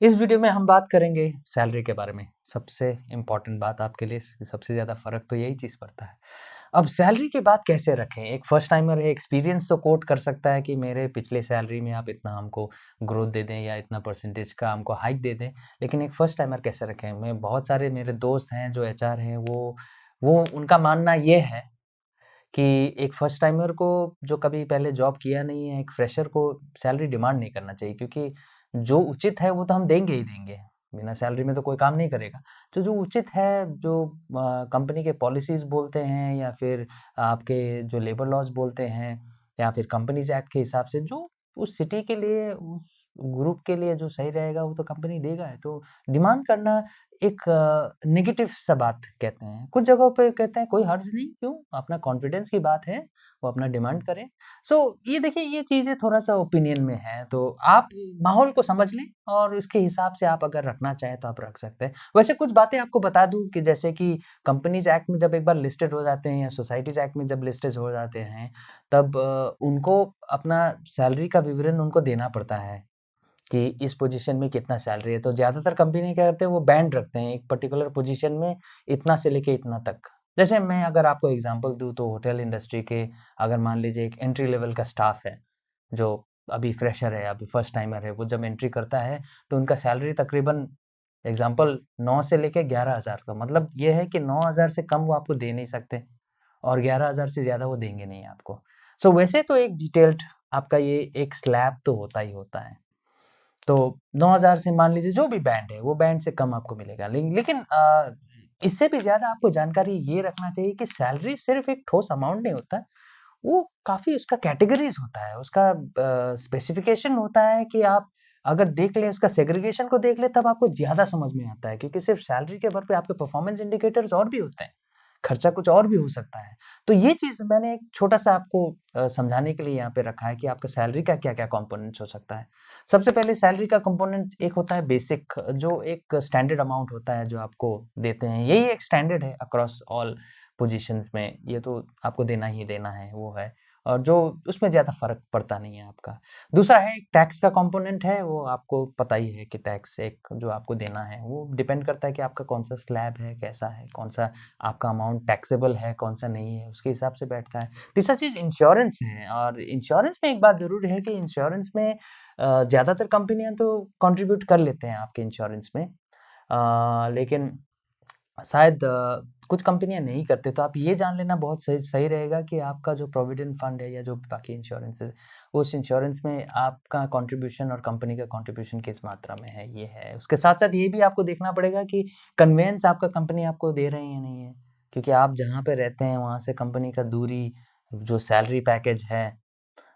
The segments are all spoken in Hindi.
इस वीडियो में हम बात करेंगे सैलरी के बारे में। सबसे इम्पोर्टेंट बात आपके लिए सबसे ज़्यादा फ़र्क तो यही चीज़ पड़ता है। अब सैलरी की बात कैसे रखें? एक फर्स्ट टाइमर है, एक्सपीरियंस तो कोट कर सकता है कि मेरे पिछले सैलरी में आप इतना हमको ग्रोथ दे दें या इतना परसेंटेज का हमको हाइक दे दें। लेकिन एक फर्स्ट टाइमर कैसे रखें? मैं बहुत सारे मेरे दोस्त हैं जो एचआर हैं, वो उनका मानना ये है कि एक फर्स्ट टाइमर को जो कभी पहले जॉब किया नहीं है, एक फ्रेशर को सैलरी डिमांड नहीं करना चाहिए, क्योंकि जो उचित है वो तो हम देंगे ही देंगे। बिना सैलरी में तो कोई काम नहीं करेगा। तो जो उचित है, जो कंपनी के पॉलिसीज़ बोलते हैं या फिर आपके जो लेबर लॉज़ बोलते हैं या फिर कंपनीज़ एक्ट के हिसाब से जो उस सिटी के लिए, उस ग्रुप के लिए जो सही रहेगा वो तो कंपनी देगा है। तो डिमांड करना एक नेगेटिव सा बात कहते हैं। कुछ जगहों पे कहते हैं कोई हर्ज नहीं, क्यों? अपना कॉन्फिडेंस की बात है, वो अपना डिमांड करें। सो ये देखिए, ये चीज़ें थोड़ा-सा ओपिनियन में है, तो आप माहौल को समझ लें और उसके हिसाब से आप अगर रखना चाहें तो आप रख सकते हैं। वैसे कुछ बातें आपको बता दूँ कि जैसे कि कंपनीज़ एक्ट में जब एक बार लिस्टेड हो जाते हैं या सोसाइटीज़ एक्ट में जब लिस्टेड हो जाते हैं, तब उनको अपना सैलरी का विवरण उनको देना पड़ता है। कि इस पोजीशन में कितना सैलरी है, तो ज़्यादातर कंपनी क्या करते हैं, वो बैंड रखते हैं, एक पर्टिकुलर पोजीशन में इतना से लेके इतना तक। जैसे मैं अगर आपको एग्ज़ाम्पल दूँ तो होटल इंडस्ट्री के, अगर मान लीजिए एक एंट्री लेवल का स्टाफ है, जो अभी फ्रेशर है, अभी फर्स्ट टाइमर है, वो जब एंट्री करता है, तो उनका सैलरी तकरीबन एग्ज़ाम्पल 9 से लेके 11,000 का, मतलब ये है कि 9,000 से कम वो आपको दे नहीं सकते और 11,000 से ज़्यादा वो देंगे नहीं आपको। सो वैसे तो एक डिटेल्ड आपका ये एक स्लैब तो होता ही होता है। तो 9,000 से मान लीजिए जो भी बैंड है, वो बैंड से कम आपको मिलेगा। लेकिन इससे भी ज़्यादा आपको जानकारी ये रखना चाहिए कि सैलरी सिर्फ़ एक ठोस अमाउंट नहीं होता है, वो काफ़ी उसका कैटेगरीज़ होता है, उसका स्पेसिफ़िकेशन होता है कि आप अगर देख लें, उसका सेग्रीगेशन को देख लें, तब आपको ज़्यादा समझ में आता है, क्योंकि सिर्फ़ सैलरी के बल पे आपके परफ़ॉर्मेंस इंडिकेटर्स और भी होते हैं। खर्चा कुछ और भी हो सकता है। तो ये चीज़ मैंने एक छोटा-सा आपको समझाने के लिए यहाँ पे रखा है कि आपका सैलरी का क्या-क्या कंपोनेंट्स हो सकता है। सबसे पहले सैलरी का कंपोनेंट एक होता है बेसिक, जो एक स्टैंडर्ड अमाउंट होता है जो आपको देते हैं। यही एक स्टैंडर्ड है अक्रॉस ऑल पोज़ीशंस में, ये तो आपको देना ही देना है, वो है। और जो उसमें ज़्यादा फ़र्क पड़ता नहीं है आपका। दूसरा है टैक्स का कंपोनेंट है, वो आपको पता ही है कि टैक्स एक जो आपको देना है, वो डिपेंड करता है कि आपका कौन-सा स्लैब है, कैसा है, कौन-सा आपका अमाउंट टैक्सेबल है, कौन-सा नहीं है, उसके हिसाब से बैठता है। तीसरा चीज़ इंश्योरेंस है, और इंश्योरेंस में एक बात ज़रूर है कि इंश्योरेंस में ज़्यादातर कंपनियाँ तो कंट्रीब्यूट कर लेते हैं आपके इंश्योरेंस में। लेकिन शायद कुछ कंपनियाँ नहीं करते, तो आप ये जान लेना बहुत सही सही रहेगा कि आपका जो प्रोविडेंट फंड है या जो बाकी इंश्योरेंस है, उस इंश्योरेंस में आपका कंट्रीब्यूशन और कंपनी का कंट्रीब्यूशन किस मात्रा में है, ये है। उसके साथ-साथ ये भी आपको देखना पड़ेगा कि कन्वेंस आपका कंपनी आपको दे रही है या नहीं है। क्योंकि आप जहाँ पे रहते हैं, वहाँ से कंपनी का दूरी, जो सैलरी पैकेज है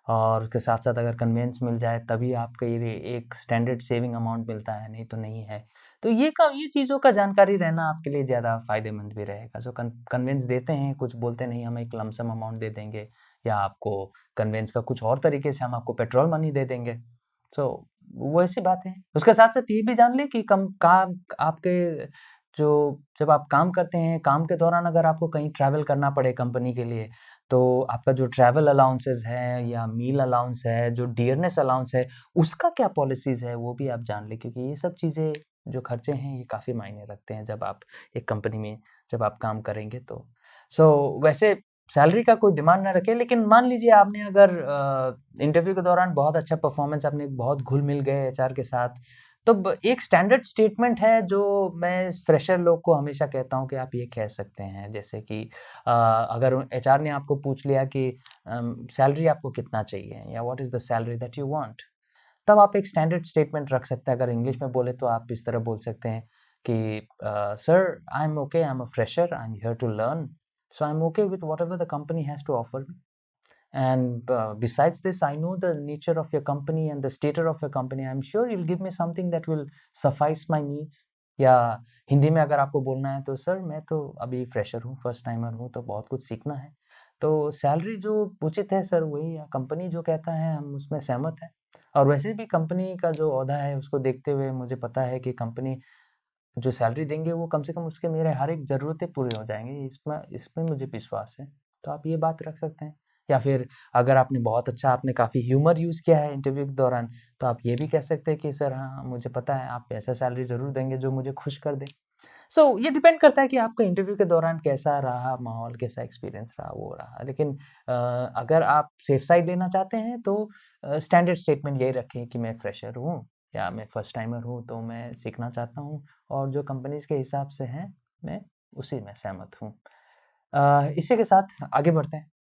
और उसके साथ-साथ अगर कन्वेंस मिल जाए तभी आपका ये एक स्टैंडर्ड सेविंग अमाउंट मिलता है, नहीं तो नहीं है। तो ये चीज़ों का जानकारी रहना आपके लिए ज़्यादा फ़ायदेमंद भी रहेगा। जो कन्वेंस देते हैं, कुछ बोलते नहीं हम एक लमसम अमाउंट दे देंगे, या आपको कन्वेंस का कुछ और तरीके से हम आपको पेट्रोल मनी दे देंगे। सो वो ऐसी बात है। उसके साथ-साथ ये भी जान लें कि कम काम आपके जो जब आप काम करते हैं, काम के दौरान अगर आपको कहीं ट्रैवल करना पड़े कंपनी के लिए, तो आपका जो ट्रैवल अलाउंसेस है या मील अलाउंस है, जो डियरनेस अलाउंस है, उसका क्या पॉलिसीज़ है, वो भी आप जान लें, क्योंकि ये सब चीज़ें जो खर्चे हैं, ये काफ़ी मायने रखते हैं जब आप एक कंपनी में जब आप काम करेंगे तो। सो वैसे सैलरी का कोई डिमांड ना रखें, लेकिन मान लीजिए आपने अगर इंटरव्यू के दौरान बहुत अच्छा परफॉर्मेंस, आपने बहुत घुल-मिल गए एचआर के साथ, तब एक स्टैंडर्ड स्टेटमेंट है जो मैं फ्रेशर लोग को हमेशा कहता हूँ कि आप ये कह सकते हैं। जैसे कि अगर एचआर ने आपको पूछ लिया कि सैलरी आपको कितना चाहिए या what is the salary that you want? तब आप एक स्टैंडर्ड स्टेटमेंट रख सकते हैं। अगर इंग्लिश में बोले तो आप इस तरह बोल सकते हैं कि sir, I am okay, I am a fresher, I am here to learn, so I am okay with whatever the company has to offer me. And besides this, I know the nature of your company and the stature of your company. I'm sure you'll give me something that will suffice my needs. या हिंदी में अगर आपको बोलना है तो सर, मैं तो अभी फ्रेशर हूँ, फर्स्ट टाइमर हूँ, तो बहुत कुछ सीखना है। तो सैलरी जो उचित है सर, वही कंपनी जो कहता है हम उसमें सहमत हैं। और वैसे भी कंपनी का जो ओहदा है उसको देखते हुए मुझे पता है कि कंपनी जो सैलरी देंगे वो कम से कम उसके मेरे हर एक ज़रूरतें पूरी हो जाएँगी। इसमें इसमें मुझे विश्वास है। तो आप ये बात रख सकते हैं। या फिर अगर आपने बहुत अच्छा आपने काफ़ी ह्यूमर यूज़ किया है इंटरव्यू के दौरान, तो आप ये भी कह सकते हैं कि सर हाँ, मुझे पता है आप ऐसा सैलरी ज़रूर देंगे जो मुझे खुश कर दे। सो ये डिपेंड करता है कि आपका इंटरव्यू के दौरान कैसा रहा माहौल, कैसा एक्सपीरियंस रहा, वो रहा। लेकिन अगर आप सेफ साइड लेना चाहते हैं तो स्टैंडर्ड स्टेटमेंट यही रखें कि मैं फ्रेशर हूँ या मैं फर्स्ट टाइमर हूँ, तो मैं सीखना चाहता हूँ और जो कंपनीज़ के हिसाब से हैं, मैं उसी में सहमत हूँ। इसी के साथ आगे बढ़ते हैं।